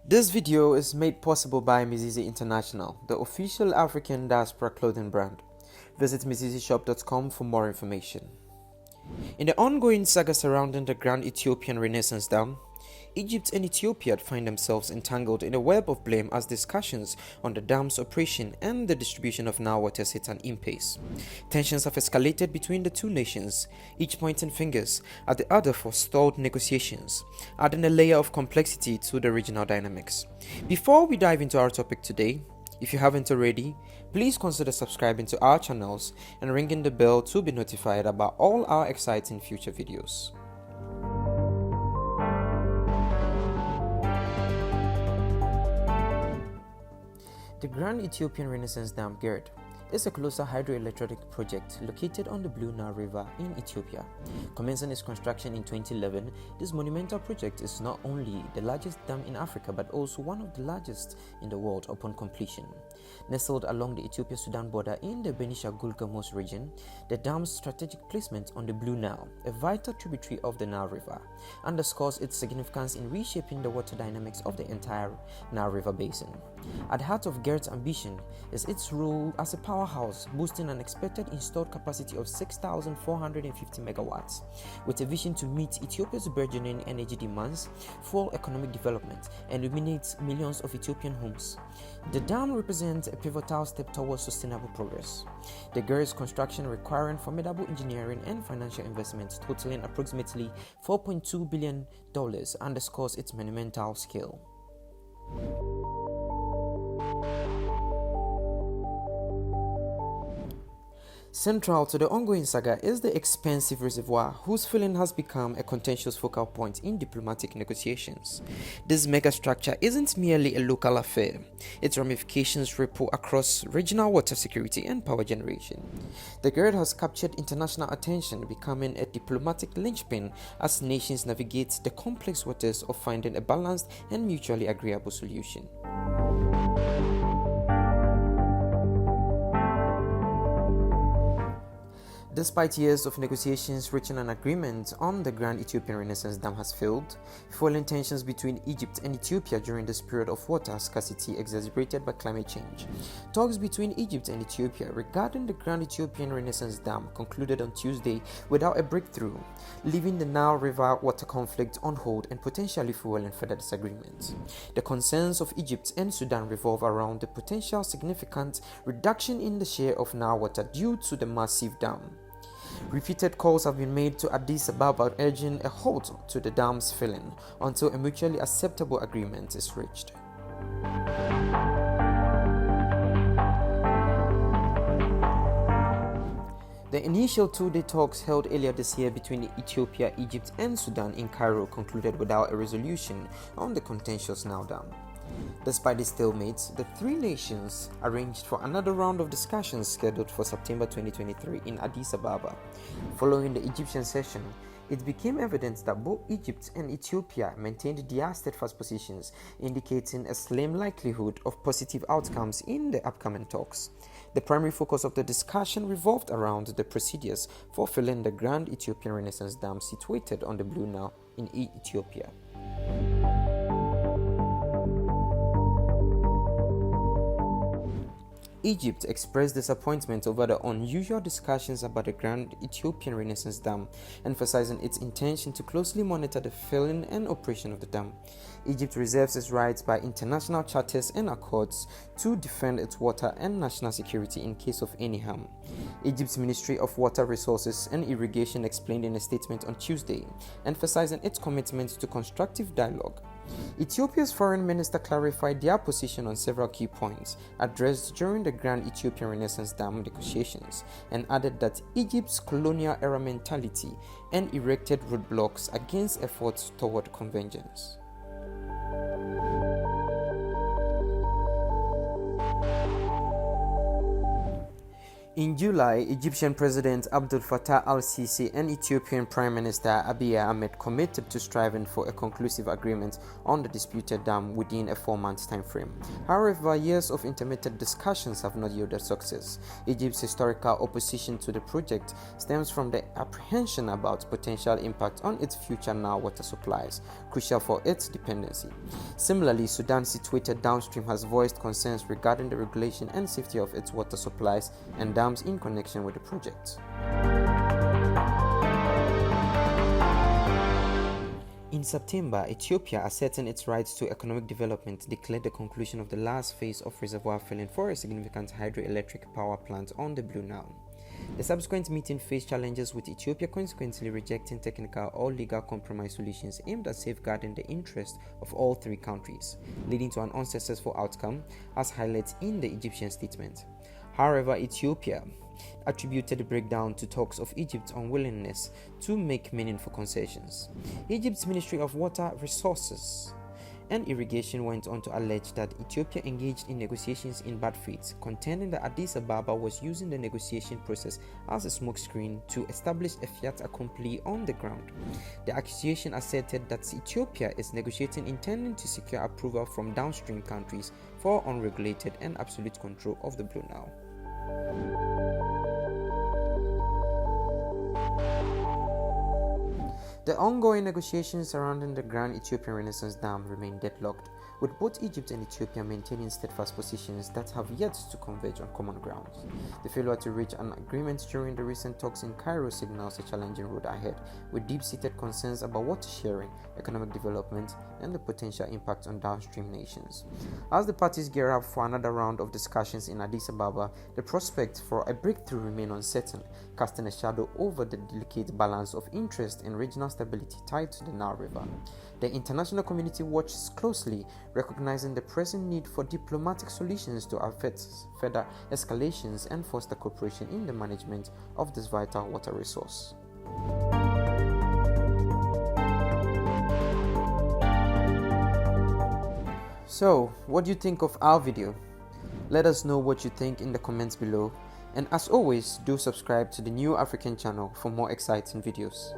This video is made possible by Mizizi International, the official African diaspora clothing brand. Visit mizizishop.com for more information. In the ongoing saga surrounding the Grand Ethiopian Renaissance Dam, Egypt and Ethiopia find themselves entangled in a web of blame as discussions on the dam's operation and the distribution of Nile waters hit an impasse. Tensions have escalated between the two nations, each pointing fingers at the other for stalled negotiations, adding a layer of complexity to the regional dynamics. Before we dive into our topic today, if you haven't already, please consider subscribing to our channels and ringing the bell to be notified about all our exciting future videos. The Grand Ethiopian Renaissance Dam GERD is a colossal hydroelectric project located on the Blue Nile River in Ethiopia. Commencing its construction in 2011, this monumental project is not only the largest dam in Africa but also one of the largest in the world upon completion. Nestled along the Ethiopia-Sudan border in the Benishangul-Gumuz region, the dam's strategic placement on the Blue Nile, a vital tributary of the Nile River, underscores its significance in reshaping the water dynamics of the entire Nile River basin. At the heart of GERD's ambition is its role as a powerhouse, boasting an expected installed capacity of 6,450 megawatts, with a vision to meet Ethiopia's burgeoning energy demands, fuel economic development, and illuminate millions of Ethiopian homes. The dam represents a pivotal step towards sustainable progress. The GERD's construction, requiring formidable engineering and financial investments totaling approximately $4.2 billion, underscores its monumental scale. Central to the ongoing saga is the expensive reservoir, whose filling has become a contentious focal point in diplomatic negotiations. This megastructure isn't merely a local affair. Its ramifications ripple across regional water security and power generation. The GERD has captured international attention, becoming a diplomatic linchpin as nations navigate the complex waters of finding a balanced and mutually agreeable solution. Despite years of negotiations, reaching an agreement on the Grand Ethiopian Renaissance Dam has failed. Fueling tensions between Egypt and Ethiopia during this period of water scarcity exacerbated by climate change. Talks between Egypt and Ethiopia regarding the Grand Ethiopian Renaissance Dam concluded on Tuesday without a breakthrough, leaving the Nile River water conflict on hold and potentially fueling further disagreements. The concerns of Egypt and Sudan revolve around the potential significant reduction in the share of Nile water due to the massive dam. Repeated calls have been made to Addis Ababa urging a halt to the dam's filling until a mutually acceptable agreement is reached. The initial two-day talks held earlier this year between Ethiopia, Egypt, and Sudan in Cairo concluded without a resolution on the contentious Nile Dam. Despite the stalemate, the three nations arranged for another round of discussions scheduled for September 2023 in Addis Ababa. Following the Egyptian session, it became evident that both Egypt and Ethiopia maintained their steadfast positions, indicating a slim likelihood of positive outcomes in the upcoming talks. The primary focus of the discussion revolved around the procedures for filling the Grand Ethiopian Renaissance Dam situated on the Blue Nile in Ethiopia. Egypt expressed disappointment over the unusual discussions about the Grand Ethiopian Renaissance Dam, emphasizing its intention to closely monitor the filling and operation of the dam. Egypt reserves its rights by international charters and accords to defend its water and national security in case of any harm. Egypt's Ministry of Water Resources and Irrigation explained in a statement on Tuesday, emphasizing its commitment to constructive dialogue. Ethiopia's foreign minister clarified their position on several key points addressed during the Grand Ethiopian Renaissance Dam negotiations, and added that Egypt's colonial-era mentality and erected roadblocks against efforts toward convergence. In July, Egyptian President Abdel Fattah al-Sisi and Ethiopian Prime Minister Abiy Ahmed committed to striving for a conclusive agreement on the disputed dam within a 4-month time frame. However, years of intermittent discussions have not yielded success. Egypt's historical opposition to the project stems from the apprehension about potential impact on its future Nile water supplies, crucial for its dependency. Similarly, Sudan, situated downstream, has voiced concerns regarding the regulation and safety of its water supplies and dams in connection with the project. In September, Ethiopia, asserting its rights to economic development, declared the conclusion of the last phase of reservoir filling for a significant hydroelectric power plant on the Blue Nile. The subsequent meeting faced challenges, with Ethiopia consequently rejecting technical or legal compromise solutions aimed at safeguarding the interests of all three countries, leading to an unsuccessful outcome, as highlighted in the Egyptian statement. However, Ethiopia attributed the breakdown to talks of Egypt's unwillingness to make meaningful concessions. Egypt's Ministry of Water Resources and Irrigation went on to allege that Ethiopia engaged in negotiations in bad faith, contending that Addis Ababa was using the negotiation process as a smokescreen to establish a fait accompli on the ground. The accusation asserted that Ethiopia is negotiating intending to secure approval from downstream countries for unregulated and absolute control of the Blue Nile. The ongoing negotiations surrounding the Grand Ethiopian Renaissance Dam remain deadlocked, with both Egypt and Ethiopia maintaining steadfast positions that have yet to converge on common ground. The failure to reach an agreement during the recent talks in Cairo signals a challenging road ahead, with deep-seated concerns about water sharing, economic development, and the potential impact on downstream nations. As the parties gear up for another round of discussions in Addis Ababa, the prospects for a breakthrough remain uncertain, casting a shadow over the delicate balance of interest and regional stability tied to the Nile River. The international community watches closely, recognizing the pressing need for diplomatic solutions to avert further escalations and foster cooperation in the management of this vital water resource. So, what do you think of our video? Let us know what you think in the comments below, and as always, do subscribe to the New African channel for more exciting videos.